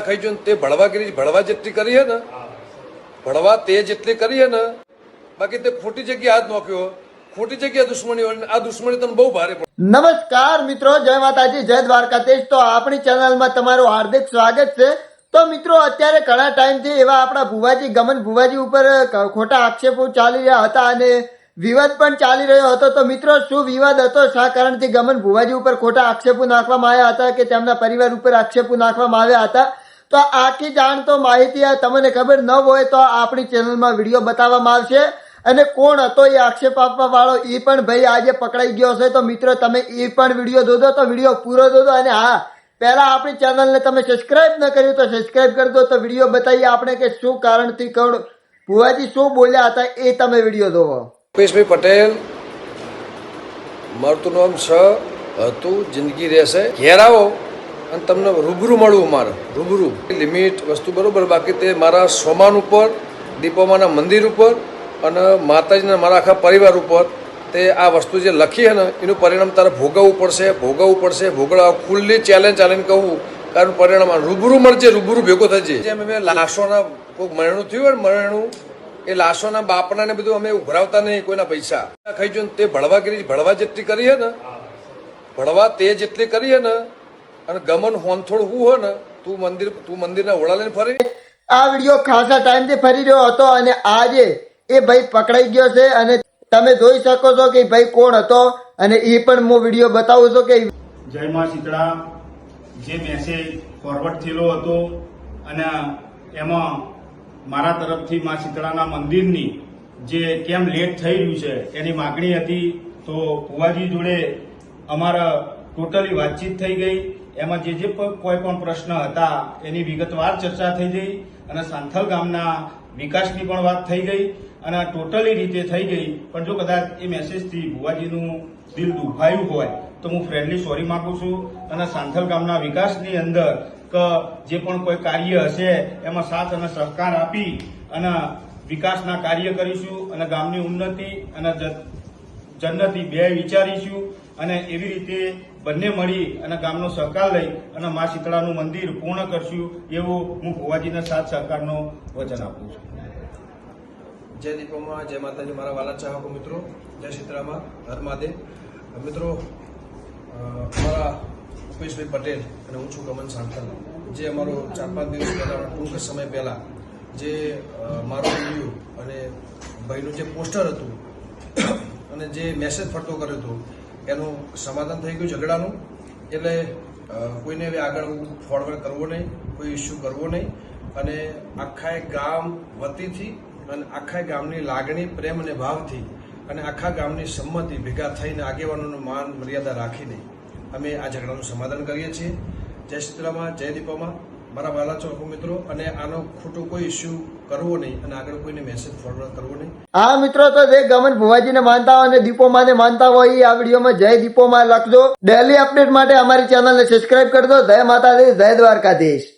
ખાઈ જો તે ભળવાગીરી ભળવા જેટલી કરી હે ને, ભળવા તે જેટલી કરી હે ને, બાકી તે ખોટી જગ્યાએ હાથ નાખ્યો, ખોટી જગ્યાએ દુશ્મની, આ દુશ્મની તને બહુ ભારે પડે. નમસ્કાર મિત્રો, જય માતાજી, જય દ્વારકાધીશ. તો આપણી ચેનલમાં તમારું હાર્દિક સ્વાગત છે. તો મિત્રો, અત્યારે ઘણા ટાઈમથી એવા આપણા ભુવાજી ગમન ભુવાજી ઉપર ખોટા આક્ષેપો ચાલી રહ્યા હતા અને વિવાદ પણ ચાલી રહ્યો હતો. તો મિત્રો, શું વિવાદ હતો, શા કારણથી ગમન ભુવાજી ઉપર ખોટા આક્ષેપો નાખવામાં આવ્યા હતા કે તેમના પરિવાર ઉપર આક્ષેપો નાખવામાં આવ્યા હતા? તો આખી જાણતો માહિતી તમને ખબર ન હોય તો આપણી ચેનલમાં વિડીયો બતાવવામાં આવશે. અને કોણ હતો એ આક્ષેપ આપવા વાળો એ પણ ભાઈ આજે પકડાઈ ગયો છે. તો મિત્રો, તમે એ પણ વિડીયો જોજો, તો વિડીયો પૂરો જોજો. અને હા, પહેલા આપણી ચેનલને તમે સબસ્ક્રાઇબ ન કર્યું તો સબસ્ક્રાઇબ કરી દો. તો વિડીયો બતાવીએ આપણે કે શું કારણથી કોણ ભુવાજી શું બોલ્યા હતા એ તમે વિડીયો જોવો. રૂપેશભાઈ પટેલ, મારું નામ હતું, જિંદગી રહેશે. ઘેર આવો અને તમને રૂબરૂ મળવું, મારે રૂબરૂ લિમિટ વસ્તુ બરોબર. બાકી તે મારા સોમાન ઉપર, દીપોમાના મંદિર ઉપર અને માતાજીના મારા આખા પરિવાર ઉપર તે આ વસ્તુ જે લખી છે ને એનું પરિણામ તારે ભોગવવું પડશે, ભોગવવા ખુલ્લી ચેલેન્જ કહું. કારણ પરિણામ રૂબરૂ મળશે, રૂબરૂ ભેગો થશે. જેમ અમે લાશોના કોઈક મરણું થયું હોય ને, મરણું એ લાશોના બાપના ને બધું અમે ઉઘરાવતા નહીં, કોઈના પૈસા ખાઈ જો તે ભળવાગીરી ભળવા જેટલી કરી હે ને, ભળવા તે જેટલી કરી હે ને, અને ગમન હોનથોડ હું હોય ને, તું મંદિરના ઓળા લઈને ફરી. આ વિડીયો ખાસા ટાઈમથી ફરી રહ્યો હતો અને આજે એ ભાઈ પકડાઈ ગયો છે. અને તમે જોઈ શકો છો કે ભાઈ કોણ હતો અને એ પણ હું વિડીયો બતાવું છું કે જય માં શીતળા જે મેસેજ ફોરવર્ડ થયેલો હતો અને એમાં મારા તરફથી માં શીતળાના મંદિરની જે કેમ લેટ થઈ રહ્યું છે એની માગણી હતી. તો ભુવાજી જોડે અમારા ટોટલી વાતચીત થઈ ગઈ. એમાં જે કોઈ પણ પ્રશ્ન હતા એની વિગતવાર ચર્ચા થઈ ગઈ અને સાંથલ ગામના વિકાસની પણ વાત થઈ ગઈ અને ટોટલી રીતે થઈ ગઈ. પણ જો કદાચ એ મેસેજથી ભુવાજીનું દિલ દુભાયું હોય તો હું ફ્રેન્ડલી સોરી માંગુ છું. અને સાંથલ ગામના વિકાસની અંદર કે જે પણ કોઈ કાર્ય હશે એમાં સાથ અને સહકાર આપી અને વિકાસના કાર્ય કરીશું અને ગામની ઉન્નતિ અને જન્નતિ બે વિચારીશું. અને એવી રીતે બંને મળી અને ગામનો સહકાર લઈ અને મા શીતળાનું મંદિર પૂર્ણ કરશું એવું હું ભુવાજીના સાથ સહકારનો વચન આપું છું. જય દીપોમાં, જય માતાજી, મારા વાલા ચાહકો મિત્રો, જય શીતળામાં, હર મહાદેવ. મિત્રો, અમારા રૂપેશભાઈ પટેલ અને હું છું ગમન સાંથલ, જે અમારો 4-5 દિવસ પહેલા, ટૂંક સમય પહેલા જે મારો વિડીયો અને ભાઈનું જે પોસ્ટર હતું અને જે મેસેજ ફરતો કર્યો હતો એનું સમાધાન થઈ ગયું ઝઘડાનું. એટલે કોઈને હવે આગળ ફોરવર્ડ કરવો નહીં, કોઈ ઇસ્યુ કરવો નહીં. અને આખા ગામ વતીથી અને આખા ગામની લાગણી, પ્રેમ અને ભાવથી અને આખા ગામની સંમતિ ભેગા થઈને આગેવાનોનું માન મર્યાદા રાખીને અમે આ ઝઘડાનું સમાધાન કરીએ છીએ. જય શીતળામાં, જય દીપોમાં, મારા વાલા ચોકો મિત્રો. અને આનો ખોટો કોઈ ઇસ્યુ કરવો નહીં અને આગળ કોઈને મેસેજ ફોરવર્ડ કરવો નહીં. હા મિત્રો, તો જે ગમન ભુવાજીને માનતા હોય અને દીપોમાને માનતા હોય એ આ વિડીયોમાં જય દીપોમાં લખજો. ડેલી અપડેટ માટે અમારી ચેનલને સબસ્ક્રાઇબ કરજો. જય માતાજી, જય દ્વારકાધીશ.